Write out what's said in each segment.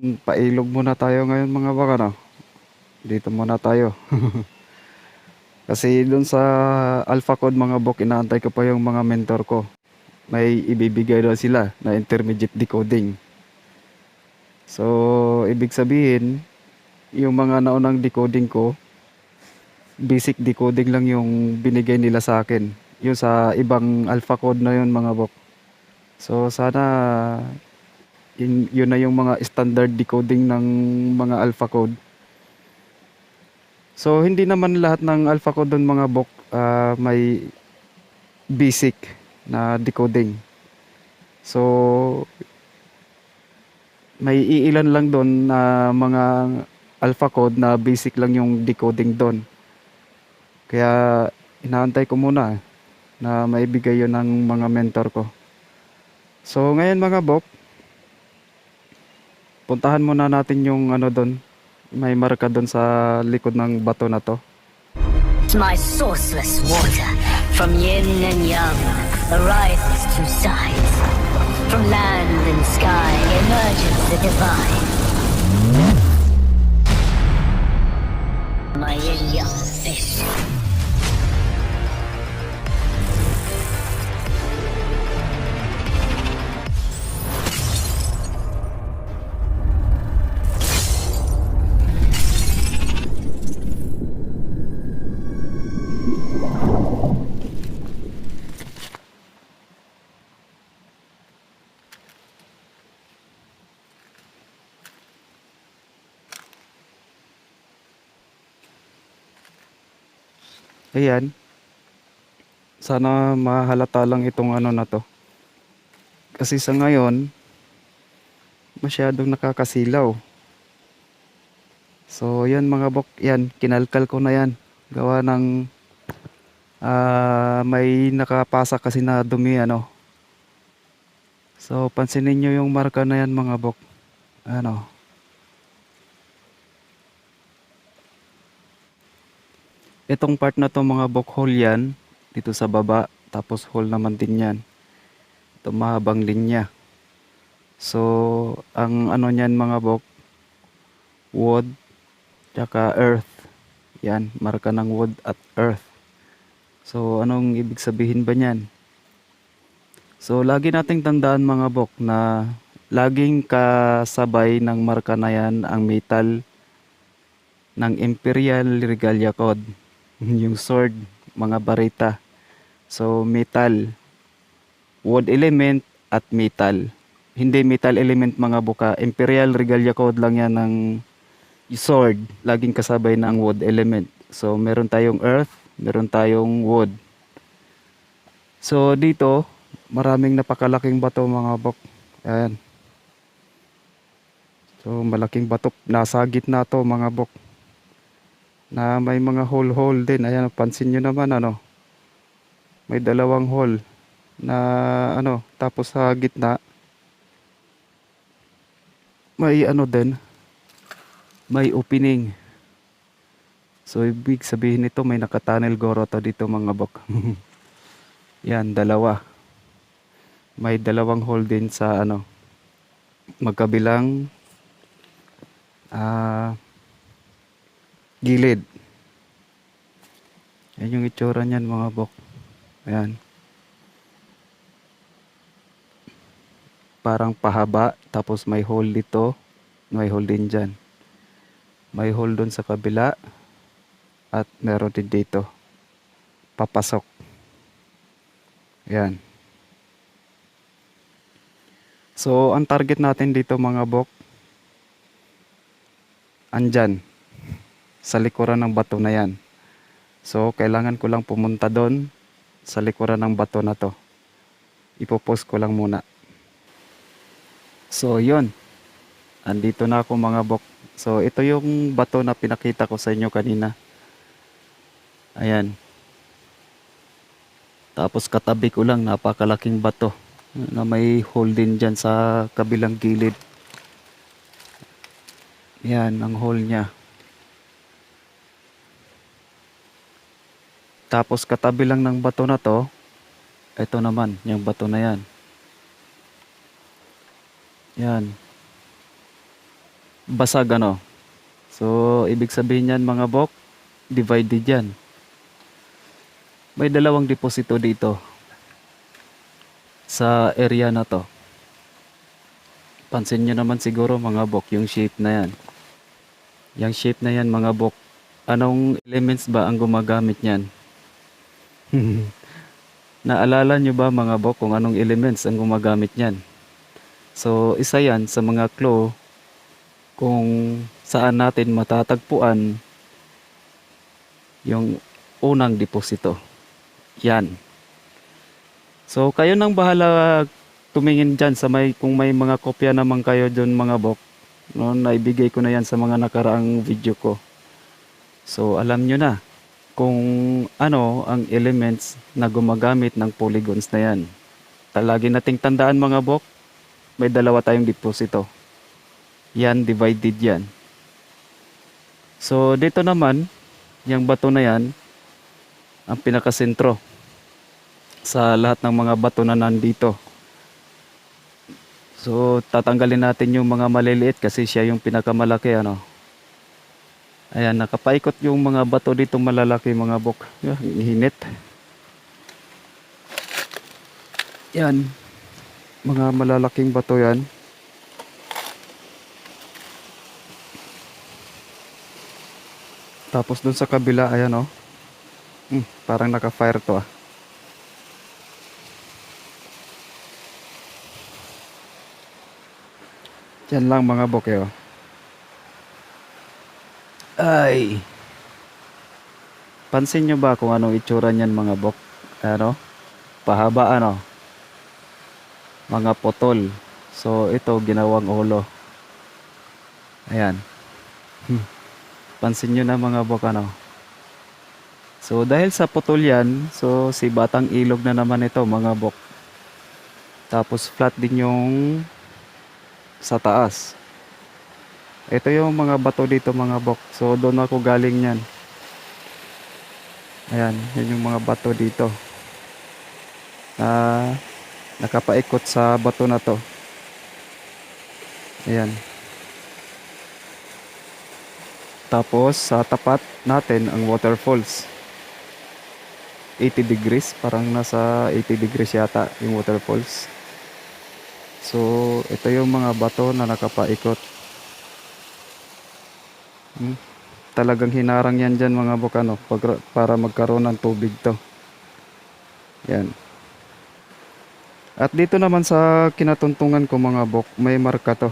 Pailog muna tayo ngayon mga baka no. Dito muna tayo. Kasi dun sa Alpha Code mga bok, inaantay ko pa yung mga mentor ko. May ibibigay daw sila na intermediate decoding. So, ibig sabihin, yung mga naunang decoding ko, basic decoding lang yung binigay nila sa akin. Yung sa ibang Alpha Code na yun mga bok. So, sana yun na yung mga standard decoding ng mga Alpha Code. So, hindi naman lahat ng Alpha Code doon mga bok may basic na decoding. So, may iilan lang doon na mga Alpha Code na basic lang yung decoding doon. Kaya, inaantay ko muna na maibigay yun ng mga mentor ko. So, ngayon mga bok, puntahan muna natin yung ano doon. May marka doon sa likod ng bato na to. My sourceless water, from yin and yang, arises two sides. From land and sky emerges the divine. My yin yang fish. Ayan. Sana mahalata lang itong ano na to. Kasi sa ngayon, masyadong nakakasilaw. So, yan mga bok, yan, kinalkal ko na yan. Gawa ng may nakapasa kasi na dumi ano. So, pansinin nyo yung marka na yan mga bok. Ano. Itong part na to mga bok, hole yan. Dito sa baba. Tapos hole naman din yan. Ito mahabang linya. So, ang ano niyan mga bok, wood, tsaka earth. Yan, marka ng wood at earth. So, anong ibig sabihin ba niyan? So, lagi nating tandaan mga bok na laging kasabay ng marka na yan ang metal ng Imperial Regalia Code. Yung sword, mga barita. So, metal, wood element at metal. Hindi metal element mga buka. Imperial Regalia Code lang yan ng sword. Laging kasabay ng wood element. So, meron tayong earth, meron tayong wood. So, dito, maraming napakalaking bato mga bok. Ayan. So, malaking bato. Nasa gitna to mga bok. Na may mga hole-hole din. Ayan, pansin nyo naman ano. May dalawang hole na ano. Tapos sa gitna, may ano din. May opening. So, ibig sabihin nito may nakatunnel goro to dito mga bok. Yan, dalawa. May dalawang hole din sa ano. Magkabilang gilid. Yan yung itsura niyan mga bok. Ayan. Parang pahaba. Tapos may hole dito. May hole din dyan. May hole dun sa kabila. At meron din dito. Papasok. Ayan. So, ang target natin dito mga bok. Andyan. Sa likuran ng bato na yan. So, kailangan ko lang pumunta doon sa likuran ng bato na to. Ipopost ko lang muna. So, yun. Andito na ako mga bok. So, ito yung bato na pinakita ko sa inyo kanina. Ayan. Tapos katabi ko lang napakalaking bato na may hole din dyan sa kabilang gilid. Yan ang hole niya. Tapos katabi lang ng bato na to, ito naman, yung bato na yan. Yan. basag ano. So, ibig sabihin yan mga bok, divided yan. May dalawang deposito dito sa area na to. Pansin nyo naman siguro mga bok, yung shape na yan. Yung shape na yan mga bok, anong elements ba ang gumagamit niyan? Naalala nyo ba mga bok kung anong elements ang gumagamit niyan? So, isa yan sa mga clue kung saan natin matatagpuan yung unang deposito. Yan. So, kayo nang bahala tumingin dyan sa kung may mga kopya naman kayo dyan mga bok. No, naibigay ko na yan sa mga nakaraang video ko. So, alam nyo na kung ano ang elements na gumagamit ng polygons na yan. Lagi nating tandaan mga bok, may dalawa tayong deposito. Yan, divided yan. So, dito naman, yung bato na yan, ang pinakasentro sa lahat ng mga bato na nandito. So, tatanggalin natin yung mga maliliit kasi siya yung pinakamalaki, ano. Ayan, nakapaikot yung mga bato dito malalaki, mga bok. Hinit. Yan. Mga malalaking bato yan. Tapos dun sa kabila, ayan oh. Parang naka-fire to ah. Yan lang mga bok oh. Ay. Pansin nyo ba kung anong itsura niyan mga bok? Ano? Pahaba ano? Mga potol. So ito ginawang ulo. Ayan. Pansin nyo na mga bok ano? So dahil sa potol yan, so si Batang Ilog na naman ito mga bok. Tapos flat din yung sa taas. Ito yung mga bato dito mga bok. So doon ako galing yan. Ayan, yun yung mga bato dito. Nakapaikot sa bato na to. Ayan. Tapos sa tapat natin ang waterfalls. 80 degrees, parang nasa 80 degrees yata yung waterfalls. So ito yung mga bato na nakapaikot. Talagang hinarang yan dyan mga bok ano, para magkaroon ng tubig to. Yan. At dito naman sa kinatuntungan ko mga bok, may marka to.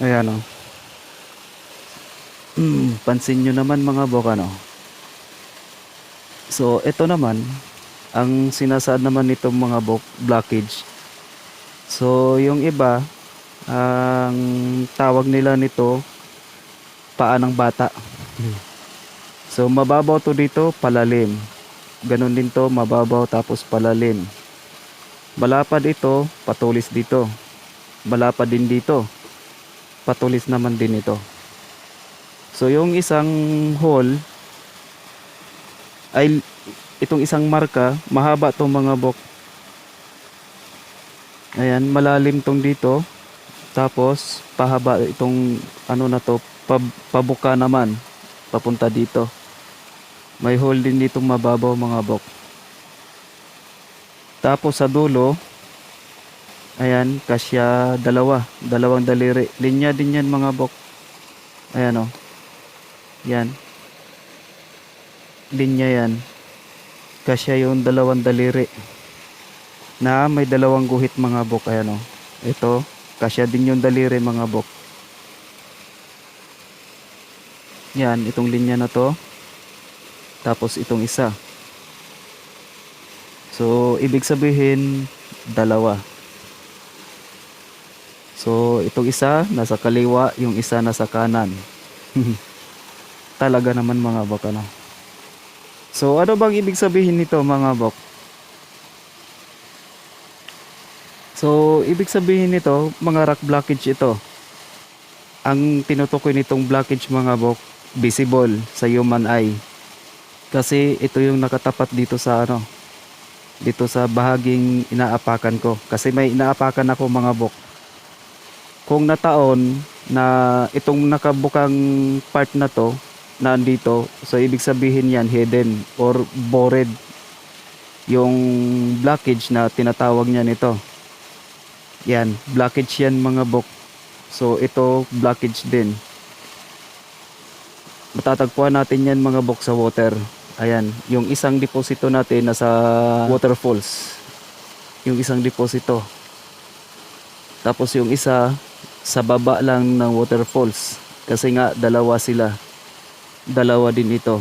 Ayan o. Pansin nyo naman mga bok ano. So ito naman, ang sinasaad naman nitong mga bok, blockage. So yung iba, ang tawag nila nito, paa ng bata. So mababaw to dito, palalim. Ganon din to, mababaw tapos palalim. Malapad ito, patulis dito. Malapad din dito, patulis naman din ito. So yung isang hole ay itong isang marka, mahaba tong mga bok. Ayan, malalim tong dito. Tapos pahaba itong ano na to, pabuka naman papunta dito. May hole din dito mababaw mga bok. Tapos sa dulo, ayan, kasya dalawang daliri. Linya din yan mga bok. Ayan o. Yan. Linya yan. Kasya yung dalawang daliri. Na may dalawang guhit mga bok. Ayan o. Ito, kasya din yung daliri mga bok. Yan, itong linya na to. Tapos itong isa. So, ibig sabihin, dalawa. So, itong isa, nasa kaliwa, yung isa nasa kanan. Talaga naman mga bok, ano. So, ano bang ibig sabihin nito mga bok? So, ibig sabihin nito, mga rock blockage ito. Ang tinutukoy nitong blockage mga bok, visible sa human eye. Kasi ito yung nakatapat dito sa ano, dito sa bahaging inaapakan ko. Kasi may inaapakan ako mga bok. kung nataon na itong nakabukang part na to nandito, so ibig sabihin yan hidden or bored yung blockage na tinatawag niya nito. Yan, blockage yan mga bok. So ito blockage din. Matatagpuan natin yan mga bok sa water. Ayan, yung isang deposito natin nasa waterfalls. Yung isang deposito. Tapos yung isa sa baba lang ng waterfalls. Kasi nga dalawa sila. Dalawa din ito.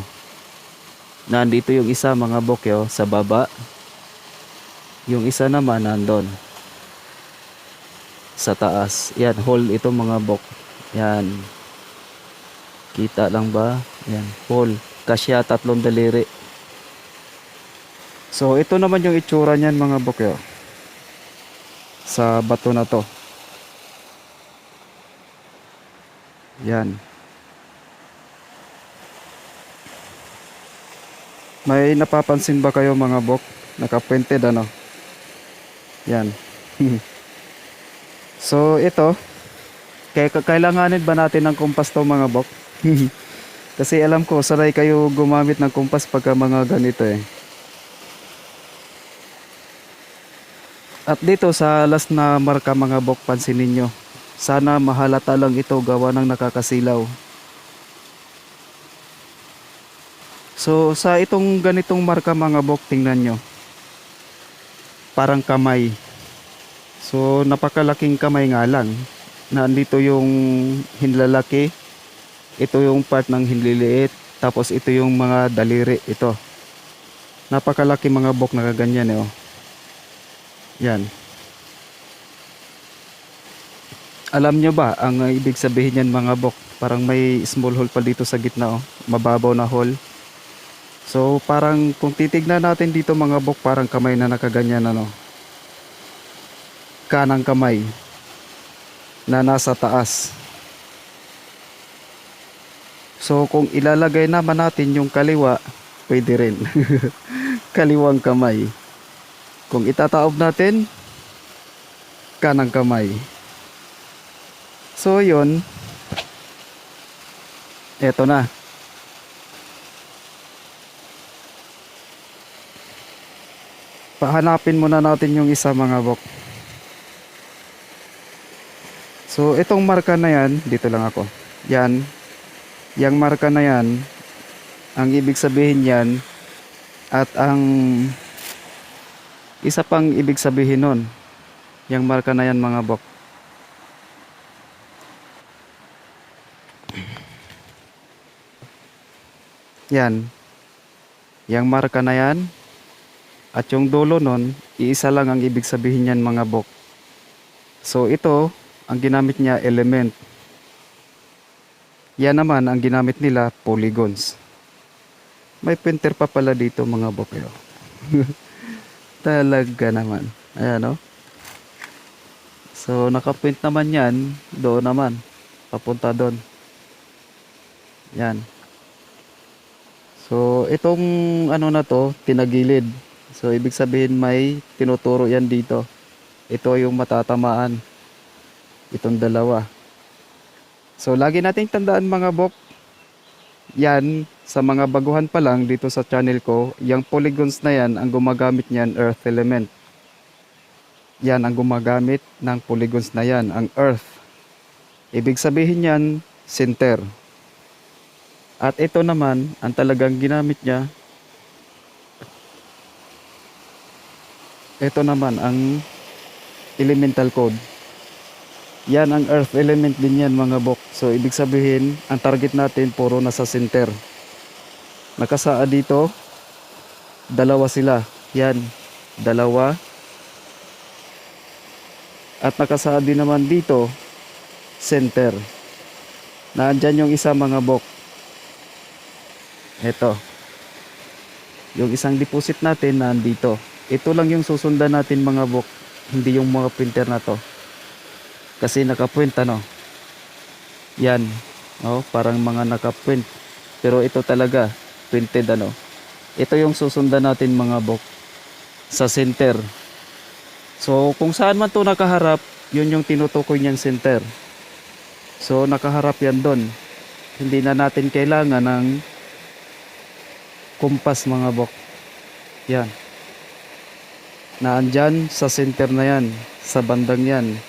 Nandito yung isa mga bokyo sa baba. Yung isa naman nandun sa taas. Yan, hole ito mga bok. Yan. Kita lang ba? Yan, hole. Kasya 3 daliri. So ito naman yung itsura niyan mga bokyo. Sa bato na to. Yan. May napapansin ba kayo mga bok? Naka-printed ano? Yan. So ito, kailanganin ba natin ng kumpas to mga bok? Kasi alam ko, sanay kayo gumamit ng kumpas pagka mga ganito eh. At dito sa last na marka mga bok, pansinin nyo. Sana mahalata lang ito gawa ng nakakasilaw. So sa itong ganitong marka mga bok, tingnan nyo. Parang kamay. So napakalaking kamay nga lang. Nandito yung hinlalaki. Ito yung part ng hinliliit. Tapos ito yung mga daliri. Ito. Napakalaki mga bok na kaganyan eh. Oh. Yan. Alam nyo ba ang ibig sabihin yan mga bok? Parang may small hole pa dito sa gitna. Oh. Mababaw na hole. So parang kung titignan natin dito mga bok, parang kamay na nakaganyan ano. Kanang kamay na nasa taas. So kung ilalagay naman natin yung kaliwa, pwede rin. Kaliwang kamay. Kung itataob natin, kanang kamay. So yun, eto na. Pahanapin muna natin yung isa mga bok. So itong marka na yan, dito lang ako. Yan. Yang marka na yan, ang ibig sabihin yan, at ang isa pang ibig sabihin nun, yang marka na yan mga bok. Yan. Yang marka na yan, at yung dulo nun, iisa lang ang ibig sabihin yan mga bok. So ito, ang ginamit niya element. Yan naman ang ginamit nila polygons. May printer pa pala dito mga bok. Talaga naman. Ayan o. So nakaprint naman yan. Doon naman. Papunta doon. Yan. So itong ano na to, tinagilid. So ibig sabihin may tinuturo yan dito. Ito yung matatamaan. Itong dalawa. So lagi nating tandaan mga bok. Yan, sa mga baguhan pa lang dito sa channel ko, yung polygons na yan, ang gumagamit niyan earth element. Yan ang gumagamit ng polygons na yan, ang earth. Ibig sabihin yan, center. At ito naman, ang talagang ginamit niya, ito naman ang elemental code. Yan ang earth element din yan mga bok. So ibig sabihin, ang target natin puro nasa center. Nakasaad dito, dalawa sila. Yan, dalawa. At nakasaad din naman dito, center. Naandyan yung isa mga bok. Ito. Yung isang deposit natin nandito. Ito lang yung susundan natin mga bok. Hindi yung mga printer na to. Kasi nakaprint ano. Yan. Oh, parang mga nakaprint. Pero ito talaga printed ano. Ito yung susundan natin mga bok. Sa center. So kung saan man to nakaharap, Yun yung tinutukoy niyang center. So nakaharap yan doon. Hindi na natin kailangan ng kumpas mga bok. Yan. Naandyan sa center na yan. Sa bandang yan.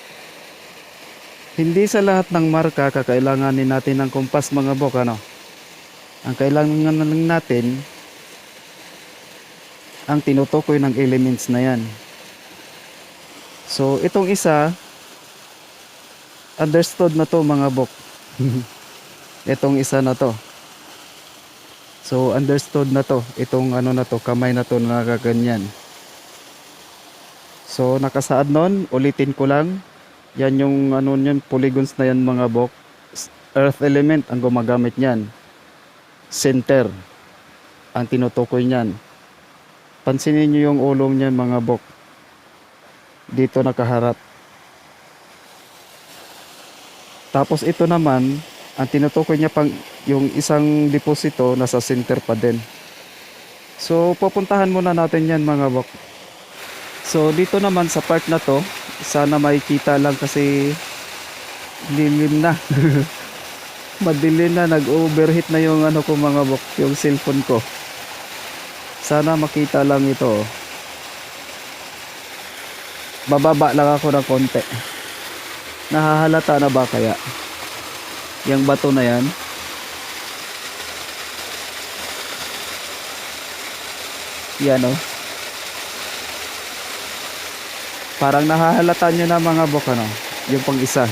Hindi sa lahat ng marka kakailanganin natin ng kumpas mga bok. Ano? Ang kailangan lang natin ang tinutukoy ng elements na yan. So itong isa understood na to mga bok. Itong isa na to. So understood na to. Itong ano na to, kamay na to na nakaganyan. So nakasaad nun, ulitin ko lang. Yan yung ano yan, polygons na yan mga bok. Earth element ang gumagamit niyan. Center ang tinutukoy niyan. Pansinin niyo yung ulo niyan mga bok. Dito nakaharap. Tapos ito naman, ang tinutukoy niya pang yung isang deposito nasa center pa din. So pupuntahan muna natin yan mga bok. So dito naman sa part na to, sana makikita lang kasi dilim na. Madilim na, nag-overheat na yung ano ko mga bok, yung cellphone ko. Sana makita lang ito. Bababa lang ako ng konti. Nahahalata na ba kaya? Yung bato na yan. Yan o. Parang nahahalata nyo na mga bok ano. Yung pang isa.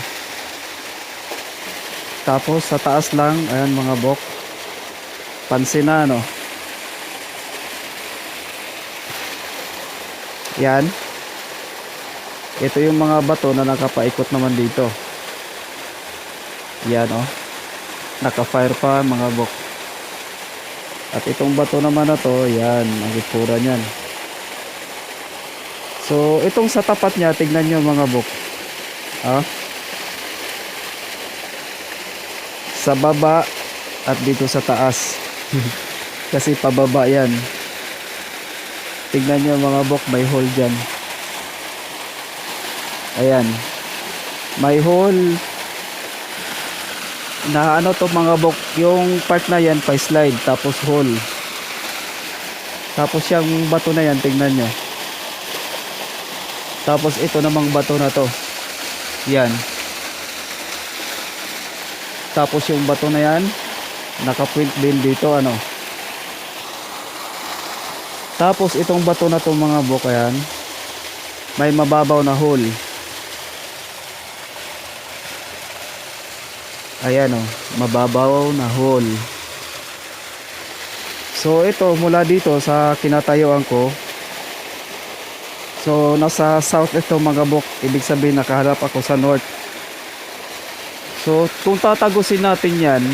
Tapos sa taas lang. Ayan mga bok. Pansin na ano. Yan. Ito yung mga bato na nakapaikot naman dito. Yan o. Naka-fire pa mga bok. At itong bato naman na to, yan. Ang itsura niyan. So, itong sa tapat niya, tignan nyo mga bok. Sa baba at dito sa taas. Kasi pababa yan. Tignan nyo mga bok, may hole dyan. Ayan. May hole na ano to mga bok, yung part na yan pa slide tapos hole. Tapos yung bato na yan, tingnan nyo. Tapos ito namang bato na to. Yan. Tapos yung bato na yan, naka-print din dito ano. Tapos itong bato na to mga bok, ayan. May mababaw na hole. Ayan o, mababaw na hole. So ito, mula dito sa kinatayuan ko. So nasa south ito mga bok. Ibig sabihin nakaharap ako sa north. So kung tatagusin natin yan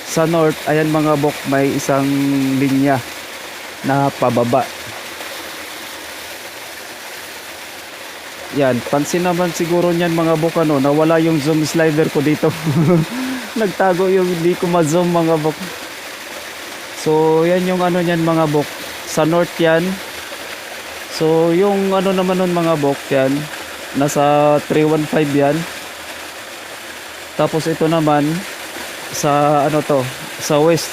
sa north, ayan mga bok, may isang linya na pababa. Yan, pansin naman siguro niyan mga bok ano, nawala yung zoom slider ko dito. Nagtago yung hindi ko ma-zoom mga bok. So yan yung ano niyan mga bok. Sa north yan. So yung ano naman nun mga bok yan, nasa 315 yan. Tapos ito naman sa ano to, sa west.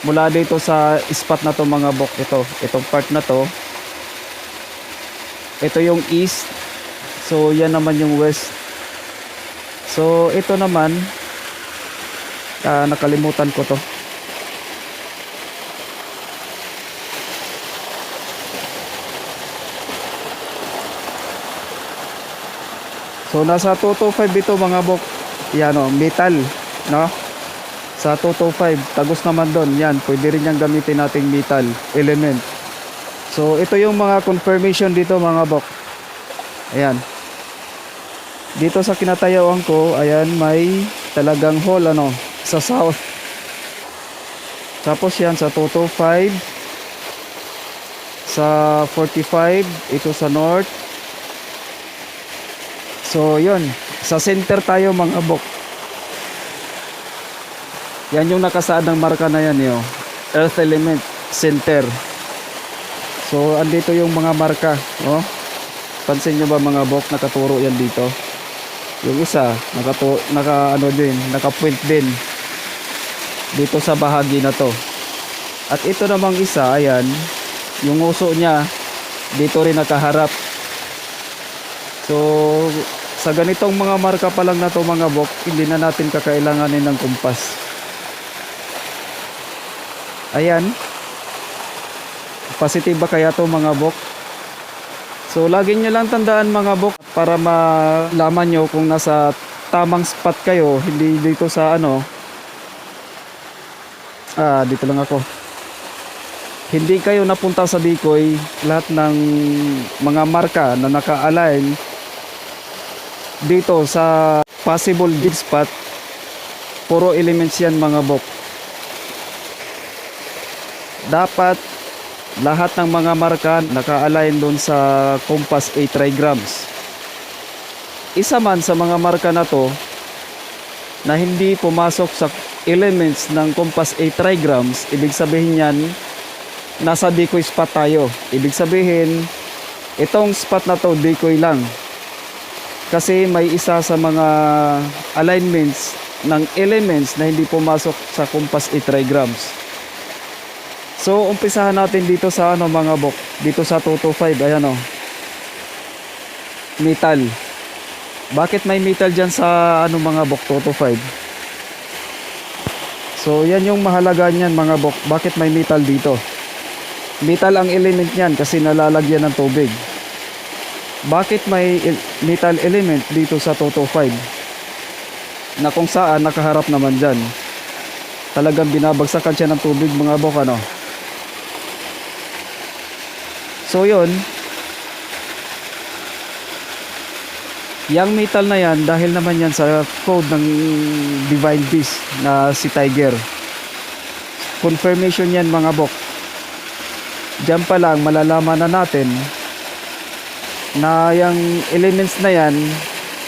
Mula dito sa spot na to mga bok, itong part na to. Ito yung east. So yan naman yung west. So ito naman nakalimutan ko to. So nasa 225 ito mga bok. Yan o, metal, no? Sa 225, tagos naman doon. Yan, pwede rin yung gamitin nating metal element. So ito yung mga confirmation dito mga bok. Ayan. Dito sa kinatayuan ko, ayan, may talagang hole ano, sa south. Tapos yan sa 225, sa 45, ito sa north. So yun, sa center tayo mga bok. Yan yung nakasaad ng marka na yan, yun. Earth element center. So andito yung mga marka, oh. Pansin nyo ba mga bok, nakaturo yan dito. Yung isa, naka ano din, naka-point din dito sa bahagi na to. At ito namang isa, ayan, yung uso niya dito rin nakaharap. So sa ganitong mga marka pa lang na to mga bok, hindi na natin kakailanganin ng kumpas. Ayan, positive ba kaya to mga bok? So lagi nyo lang tandaan mga bok, para malaman nyo kung nasa tamang spot kayo, hindi dito sa ano, dito lang ako, hindi kayo napunta sa decoy. Lahat ng mga marka na naka-align dito sa possible deep spot, puro elements yan mga bok. Dapat lahat ng mga marka naka-align doon sa compass 8 trigrams. Isa man sa mga marka na to na hindi pumasok sa elements ng compass 8 trigrams, ibig sabihin yan nasa decoy spot tayo. Ibig sabihin itong spot na to decoy lang, kasi may isa sa mga alignments ng elements na hindi pumasok sa compass 8 trigrams. So umpisahan natin dito sa ano mga bok, dito sa 225. Ayan o, metal. Bakit may metal dyan sa ano mga bok, 225? So yan yung mahalaga niyan mga bok. Bakit may metal dito? Metal ang element niyan kasi nalalagyan ng tubig. Bakit may metal element dito sa 225? Na kung saan nakaharap naman dyan, talagang binabagsakan siya ng tubig mga bok, ano. So yun, yung metal na yan, dahil naman yan sa code ng Divine Beast na si Tiger. Confirmation yan mga bok. Diyan pa lang malalaman na natin na yung elements na yan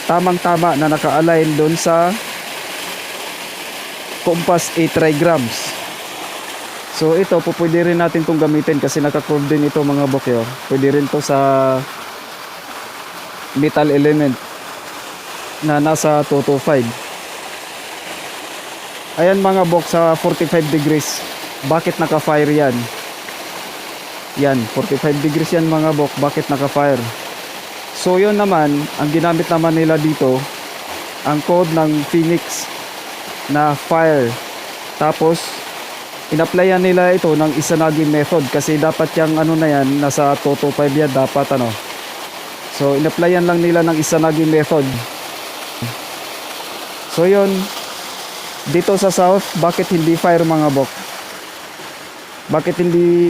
tamang-tama na naka-align doon sa compass 8 trigrams. So ito, pwede rin natin itong gamitin kasi naka-curve din ito mga bokyo. Pwede rin to sa metal element na nasa 225. Ayan mga bok, sa 45 degrees. Bakit naka-fire yan? Yan, 45 degrees yan mga bok. Bakit naka-fire? So yun naman, ang ginamit naman nila dito, ang code ng Phoenix na fire. Tapos in-applyan nila ito ng Izanagi method kasi dapat yung ano na yan, nasa 225 yan dapat ano. So in-applyan lang nila ng Izanagi method. So yun, dito sa south, bakit hindi fire mga bok?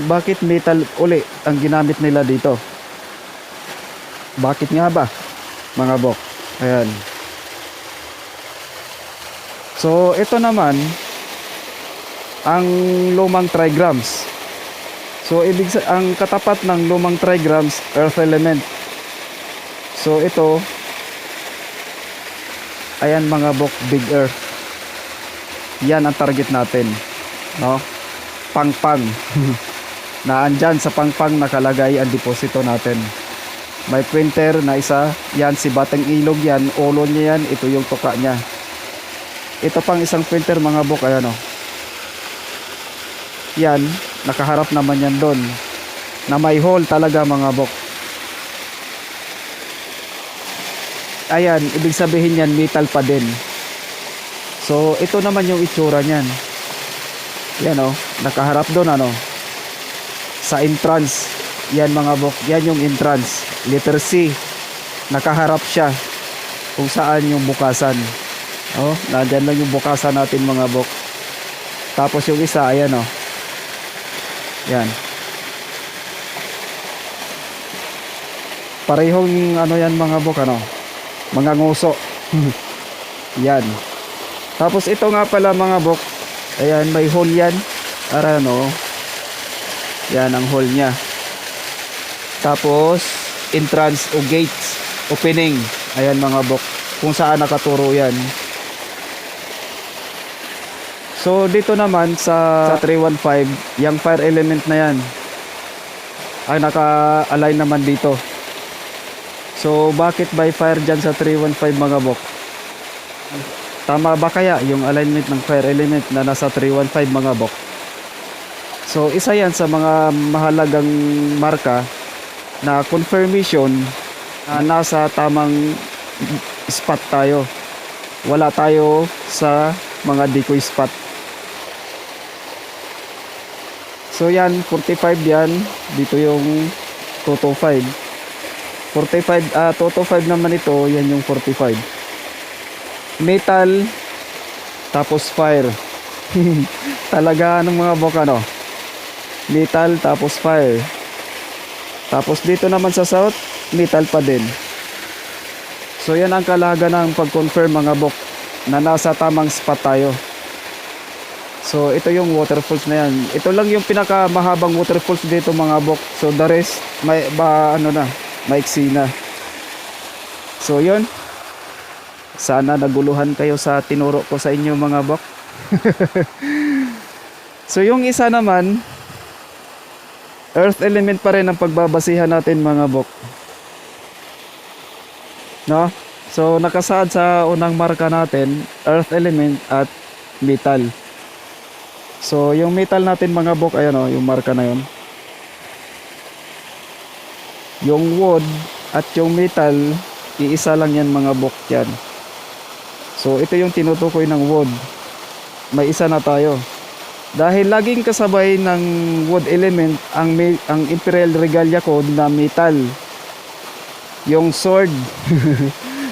Bakit metal uli ang ginamit nila dito? Bakit nga ba mga bok? Ayan. So ito naman ang lumang trigrams. So ang katapat ng lumang trigrams, earth element. So ito, ayan mga bok, big earth. Yan ang target natin, no? Pangpang. Na andyan sa pangpang nakalagay ang deposito natin. May printer na isa, yan si Batang Ilog yan, ulo niya yan, ito yung tuka niya. Ito pang isang printer mga bok, ayan o. Yan, nakaharap naman yan doon na may hole talaga mga bok. Ayan, ibig sabihin yan metal pa din. So ito naman yung itsura niyan. Yan o, nakaharap doon ano, sa entrance. Yan mga bok, yan yung entrance, letter C. Nakaharap siya kung saan yung bukasan. Oh, nandyan lang yung bukasan natin mga bok. Tapos yung isa, ayan o. Yan. Parehong ano yan mga bok, ano, mga nguso. Yan. Tapos ito nga pala mga bok, ayan, may hole yan. Ara no. Yan ang hole niya. Tapos entrance o gates, opening. Ayan mga bok, kung saan nakaturo yan. So dito naman sa 315, yung fire element na yan ay naka-align naman dito. So bakit by fire dyan sa 315 mga bok? Tama ba kaya yung alignment ng fire element na nasa 315 mga bok? So isa yan sa mga mahalagang marka na confirmation na nasa tamang spot tayo. Wala tayo sa mga decoy spot. So yan, 45 yan. Dito yung 225. 225 naman ito, yan yung 45. Metal, tapos fire. Talaga ng mga bok ano. Metal, tapos fire. Tapos dito naman sa south, metal pa din. So yan ang kalaga ng pag-confirm mga bok na nasa tamang spot tayo. So ito yung waterfalls na yan. Ito lang yung pinakamahabang waterfalls dito mga bok. So the rest maiksi na. So yun. Sana naguluhan kayo sa tinuro ko sa inyo mga bok. So yung isa naman, earth element pa rin ang pagbabasihan natin mga bok. No? So nakasaad sa unang marka natin, earth element at metal. So yung metal natin mga bok, ayan o, yung marka na yun. Yung wood at yung metal, iisa lang yan mga bok yan. So ito yung tinutukoy ng wood. May isa na tayo. Dahil laging kasabay ng wood element ang Imperial Regalia Code na metal. Yung sword.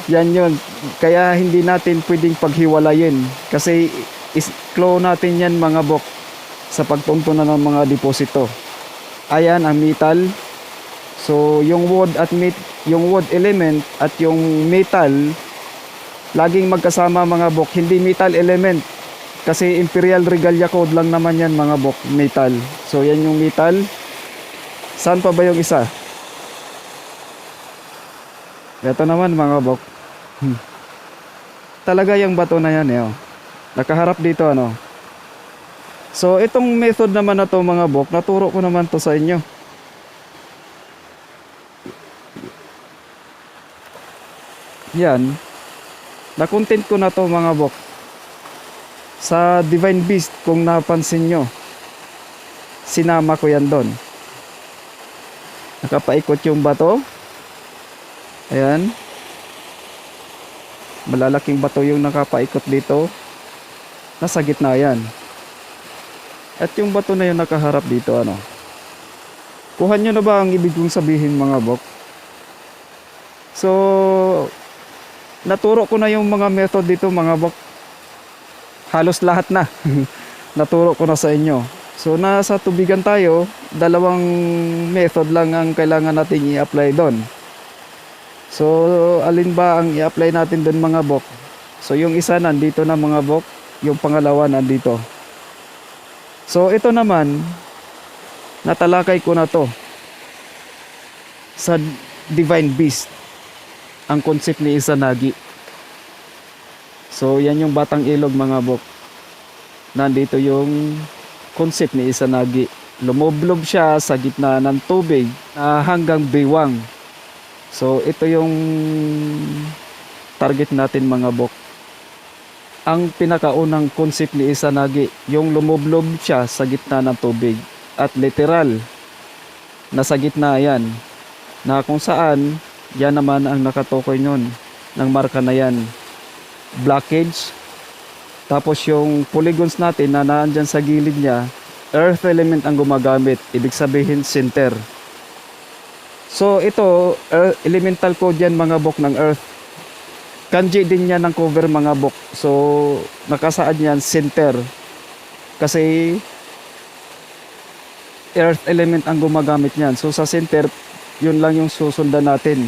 Yan yun. Kaya hindi natin pwedeng paghiwalayin. Kasi clue natin yan mga bok sa pagtuntunan ng mga deposito. Ayan ang metal. So yung wood element at yung metal laging magkasama mga bok, hindi metal element. Kasi Imperial Regalia Code lang naman yan mga bok, metal. So yan yung metal. Saan pa ba yung isa? Ito naman mga bok. Talaga yung bato na yan eh. Oh. Nakaharap dito ano. So itong method naman na to mga bok, naturo ko naman to sa inyo. Yan. Na-content ko na to mga bok. Sa Divine Beast kung napansin nyo. Sinama ko yan doon. Nakapaikot yung bato. Ayan. Malalaking bato yung nakapaikot dito. Nasa gitna yan. At yung bato na yun nakaharap dito ano. Kuha nyo na ba ang ibig kong sabihin mga bok? So naturo ko na yung mga method dito mga bok. Halos lahat na. Naturo ko na sa inyo. So nasa tubigan tayo, dalawang method lang ang kailangan natin i-apply doon. So alin ba ang i-apply natin doon mga bok? So yung isa nandito na mga bok, yung pangalawa nandito. So ito naman, natalakay ko na to sa Divine Beast, ang concept ni Izanagi. So yan yung batang ilog mga bok. Nandito yung concept ni Izanagi. Lumublob siya sa gitna ng tubig hanggang biwang. So ito yung target natin mga bok. Ang pinakaunang concept ni Izanagi, yung lumublob siya sa gitna ng tubig. At literal, nasa gitna yan. Na kung saan, yan naman ang nakatukoy nun ng marka na yan. Blockage. Tapos yung polygons natin na naandyan sa gilid niya, earth element ang gumagamit. Ibig sabihin center. So ito, elemental code yan mga bok ng earth. Kanji din yan ng cover mga bok. So nakasaad yan center. Kasi earth element ang gumagamit niyan. So sa center, yun lang yung susundan natin.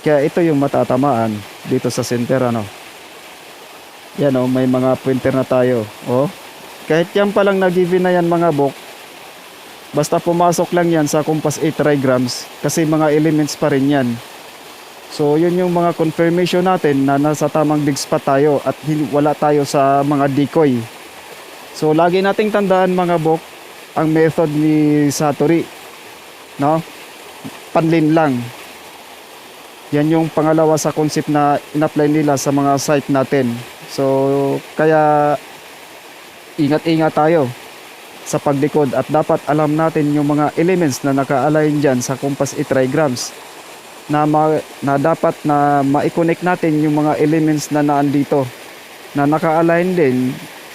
Kaya ito yung matatamaan dito sa center ano. Yan oh, may mga pointer na tayo. Oh. Kahit yan palang na-given na yan mga bok. Basta pumasok lang yan sa compass 8 trigrams kasi mga elements pa rin yan. So yun yung mga confirmation natin na nasa tamang dig spot tayo at wala tayo sa mga decoy. So lagi nating tandaan mga bok ang method ni Satori. No? Panlin lang. Yan yung pangalawa sa concept na in-apply nila sa mga site natin. So, kaya ingat-ingat tayo sa pagdekod at dapat alam natin yung mga elements na naka-align dyan sa compass trigrams na dapat na ma-connect natin yung mga elements na naandito na naka-align din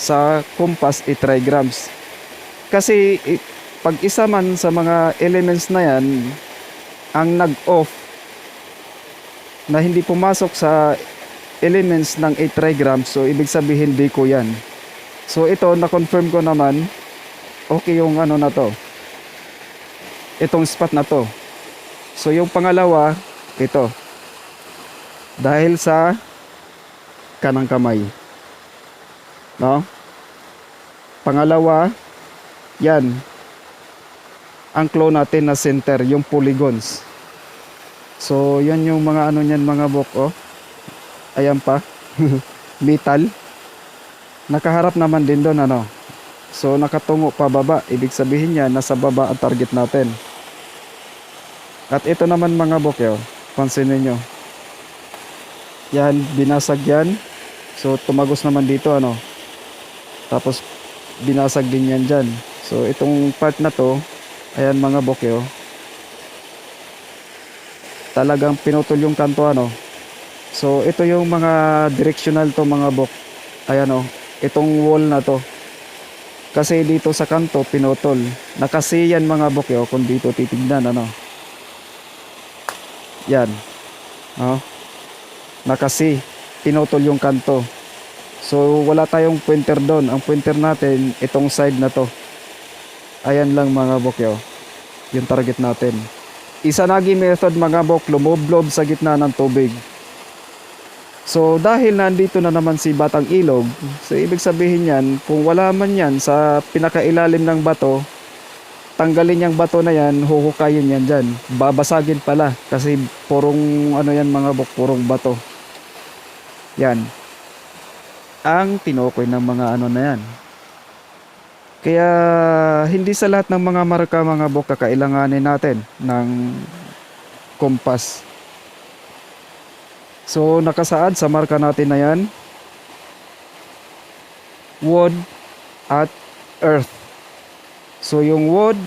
sa compass trigrams. Kasi pag isa man sa mga elements na yan ang nag-off na hindi pumasok sa elements ng 8 trigrams, so ibig sabihin di ko yan. So ito na-confirm ko naman, okay yung ano na to, itong spot na to. So yung pangalawa, ito, dahil sa kanang kamay, no? Pangalawa, yan ang claw natin na center, yung polygons. So yan yung mga ano niyan mga bok, oh. Ayan pa. Metal. Nakaharap naman din doon, ano. So nakatungo pa baba, ibig sabihin niya nasa baba ang target natin. At ito naman mga bok, oh. Pansinin nyo. Yan, binasag yan. So tumagos naman dito, ano. Tapos binasag din yan dyan. So itong part na to, ayan mga bok, oh. Talagang pinutol yung kanto, ano. So ito yung mga directional to mga bok. Ayan, oh, itong wall na to. Kasi dito sa kanto pinutol. Nakasi yan mga bok, oh, kung dito titignan, ano. Yan. Oh. Nakasi, pinutol yung kanto. So wala tayong pointer doon. Ang pointer natin itong side na to. Ayan lang mga bok, oh. Yung target natin. Izanagi method mga bok, lumoblob sa gitna ng tubig. So dahil nandito na naman si Batang Ilog, so ibig sabihin yan, kung wala man yan sa pinakailalim ng bato, tanggalin yung bato na yan, huhukayin yan dyan. Babasagin pala kasi purong ano yan mga bok, purong bato. Yan. Ang tinukoy ng mga ano na yan. Kaya hindi sa lahat ng mga marka mga bok kakailanganin natin ng kompas. So nakasaad sa marka natin na yan, wood at earth. So yung wood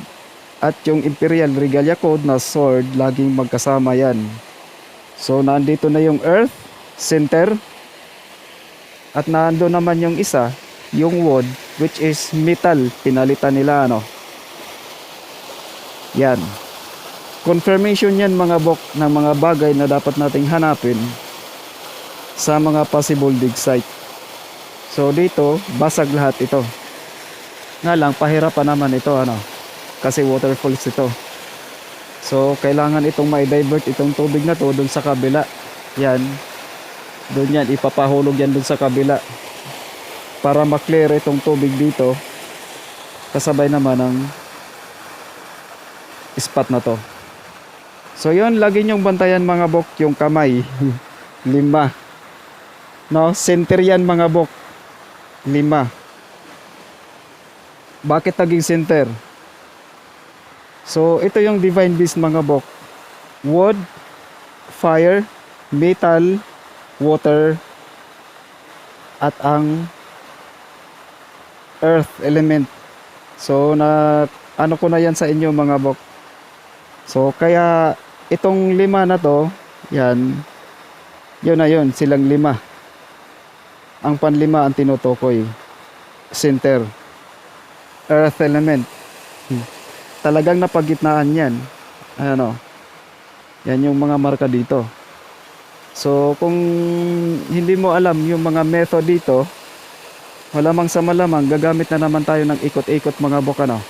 at yung Imperial Regalia Code na sword, laging magkasama yan. So nandito na yung earth, center, at nando naman yung isa, yung wood, which is metal, pinalitan nila, ano. Yan. Confirmation yan mga bok ng mga bagay na dapat nating hanapin sa mga possible dig site. So dito, basag lahat ito. Nga lang, pahirapan naman ito, ano, kasi waterfalls ito. So kailangan itong ma-divert itong tubig na to dun sa kabila. Yan. Doon yan, ipapahulog yan dun sa kabila para maklear itong tubig dito, kasabay naman ng spot na to. So yun, lagi nyong bantayan mga bok yung kamay. 5, no? Center yan mga bok, 5. Bakit naging center? So ito yung divine beast mga bok: wood, fire, metal, water, at ang earth element. So na ano ko na yan sa inyo mga bok. So kaya itong 5 na to, yan, yun na yun, silang 5. Ang panlima ang tinutukoy, center, earth element. Talagang napagitnaan yan. Ano, yan yung mga marka dito. So kung hindi mo alam yung mga method dito, malamang sa malamang gagamit na naman tayo ng ikot-ikot mga bok, ano.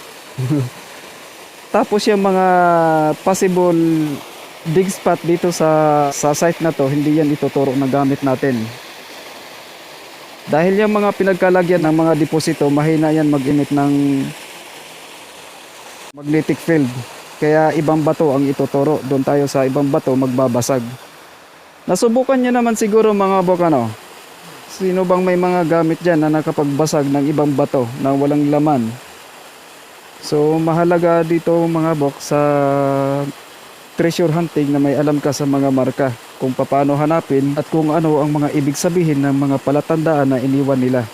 Tapos yung mga possible dig spot dito sa site na to, hindi yan ituturo na gamit natin. Dahil yung mga pinagkalagyan ng mga deposito, mahina yan mag-emit ng magnetic field. Kaya ibang bato ang ituturo. Doon tayo sa ibang bato magbabasag. Nasubukan nyo naman siguro mga bok, ano. Sino bang may mga gamit dyan na nakapagbasag ng ibang bato na walang laman? So mahalaga dito mga bok sa treasure hunting na may alam ka sa mga marka. kung paano hanapin at kung ano ang mga ibig sabihin ng mga palatandaan na iniwan nila.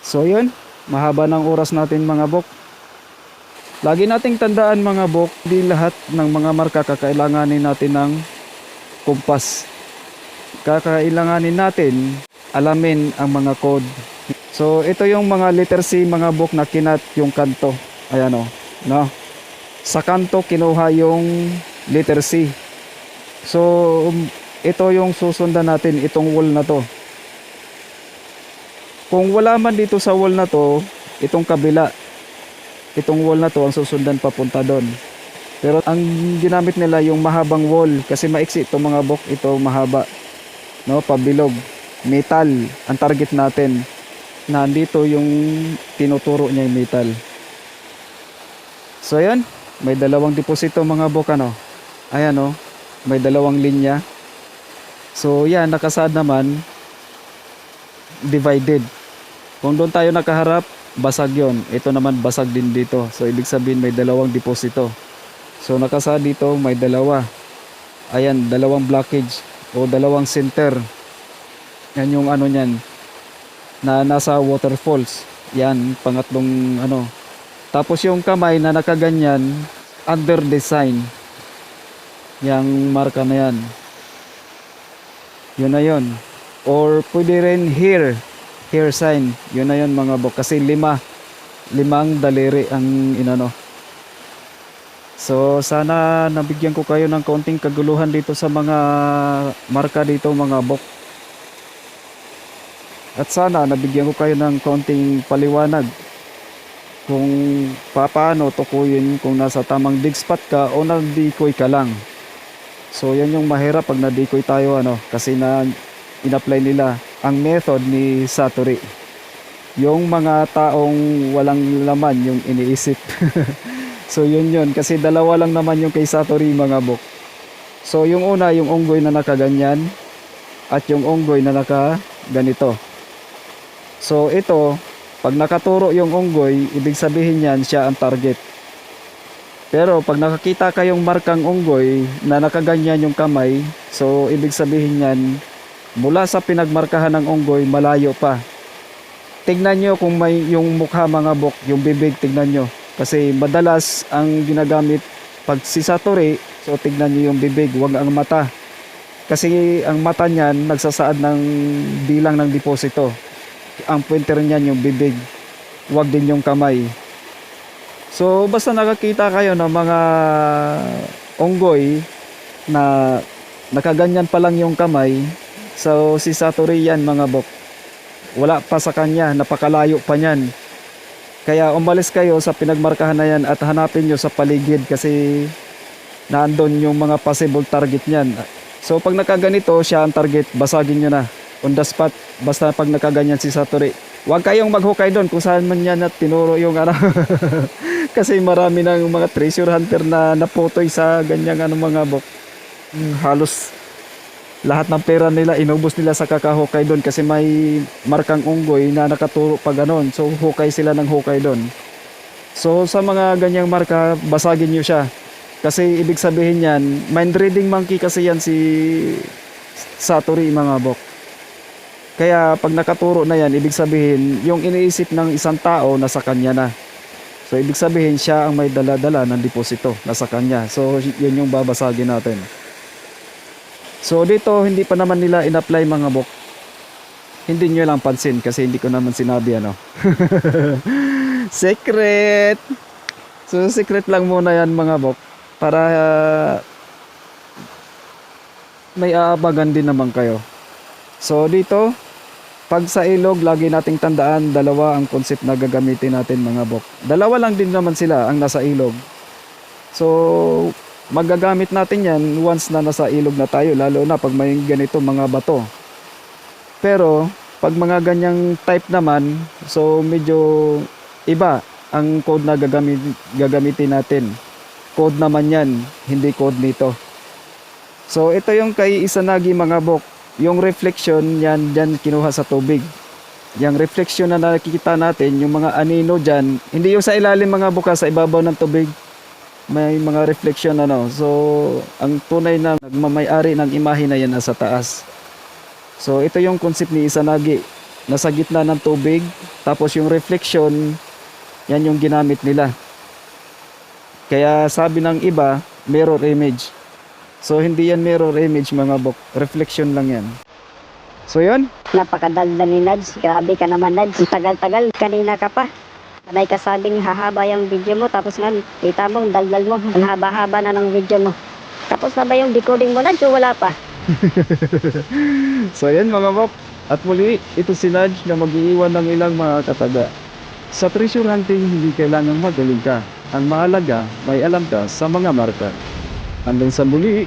So yun, mahaba ng oras natin mga bok. Lagi nating tandaan mga bok, di lahat ng mga marka kakailanganin natin ng kumpas. Kakailanganin natin alamin ang mga code. So ito yung mga letter C mga bok na kinat yung kanto. Ayan o, no? Sa kanto kinuha yung letter C. So ito yung susundan natin, itong wall na to. Kung wala man dito sa wall na to, itong kabila, itong wall na to ang susundan papunta doon. Pero ang ginamit nila yung mahabang wall kasi maiksi ito mga bok, ito mahaba, no, pabilog, metal ang target natin. Nandito yung tinuturo niya yung metal. So ayan, may dalawang deposito mga bok, ano. Ayan o, may dalawang linya. So yan, nakasaad naman divided. Kung doon tayo nakaharap, basag yon. Ito naman basag din dito. So ibig sabihin may dalawang deposito. So nakasaad dito may dalawa. Ayan, dalawang blockage o dalawang center. Yan yung ano niyan na nasa waterfalls. Yan, pangatlong ano. Tapos yung kamay na nakaganyan, under design. Yang marka na yan. Yun na yun. Or pwede rin here sign. Yun na yun mga bok. Kasi limang daliri ang inano. So sana nabigyan ko kayo ng kaunting kaguluhan dito sa mga marka dito mga bok. At sana nabigyan ko kayo ng kaunting paliwanag kung paano tukuyin kung nasa tamang dig spot ka o nagdikoy ka lang. So yan yung mahirap pag nadikoy tayo, ano, kasi na in-apply nila ang method ni Satori. Yung mga taong walang laman yung iniisip. So yun kasi dalawa lang naman yung kay Satori mga bok. So yung una yung unggoy na nakaganyan at yung unggoy na nakaganito. So ito, pag nakaturo yung unggoy, ibig sabihin yan siya ang target. Pero pag nakakita kayong markang unggoy na nakaganyan yung kamay, so ibig sabihin yan mula sa pinagmarkahan ng unggoy malayo pa. Tignan nyo kung may yung mukha mga bok, yung bibig, tignan nyo. Kasi madalas ang ginagamit pag si Satori, so tignan nyo yung bibig, wag ang mata. Kasi ang mata niyan nagsasaad ng bilang ng deposito. Ang pointer niyan yung bibig, wag din yung kamay. So basta nakakita kayo ng mga unggoy na nakaganyan pa lang yung kamay, so si Satori yan mga bok. Wala pa sa kanya, napakalayo pa niyan. Kaya umalis kayo sa pinagmarkahan na yan at hanapin nyo sa paligid kasi naandun yung mga possible target niyan. So pag nakaganito siya ang target, basagin nyo na on the spot. Basta pag nakaganyan si Satori, huwag kayong maghukay doon kung saan man yan at tinuro yung ano. Kasi marami ng mga treasure hunter na naputoy sa ganyang ano mga bok. Halos lahat ng pera nila inubos nila sa kakahukay doon kasi may markang unggoy na nakaturo pa ganon. So hukay sila ng hukay doon. So sa mga ganyang marka, basagin nyo siya. Kasi ibig sabihin yan, mind reading monkey kasi yan si Satori mga bok. Kaya pag nakaturo na yan, ibig sabihin yung iniisip ng isang tao nasa kanya na. So ibig sabihin siya ang may dala-dala ng deposito nasa kanya. So yun yung babasagin natin. So dito hindi pa naman nila in-apply mga bok. Hindi nyo lang pansin kasi hindi ko naman sinabi ano. Secret. So secret lang muna yan mga bok para may aabagan din naman kayo. So dito pag sa ilog, lagi nating tandaan, dalawa ang concept na gagamitin natin mga bok. Dalawa lang din naman sila ang nasa ilog. So, magagamit natin yan once na nasa ilog na tayo, lalo na pag may ganito mga bato. Pero, pag mga ganyang type naman, so medyo iba ang code na gagamitin natin. Code naman yan, hindi code nito. So, ito yung kay Izanagi mga bok. Yung reflection yan dyan kinuha sa tubig. Yung reflection na nakikita natin, yung mga anino dyan, hindi yung sa ilalim mga buka, sa ibabaw ng tubig. may mga reflection ano. So, ang tunay na nagmamay-ari ng imahe na yan nasa taas. So, ito yung concept ni Izanagi. Nasa gitna ng tubig, tapos yung reflection, yan yung ginamit nila. Kaya sabi ng iba, mirror image. So, hindi yan mirror image mga bok. Reflection lang yan. So, yun. Napakadaldal ni Nads. Grabe ka naman, Nads. Tagal-tagal. Kanina ka pa. May kasabing hahaba yung video mo. Tapos nga, kita mo, daldal mo. Ang haba-haba na ng video mo. Tapos na ba yung decoding mo, Nads? O wala pa? So, yan mga bok. At muli, ito si Nudge na mag-iiwan ng ilang mga kataga. Sa treasure hunting, hindi kailangang magaling ka. Ang mahalaga, may alam ka sa mga marka. Hanggang sa muli,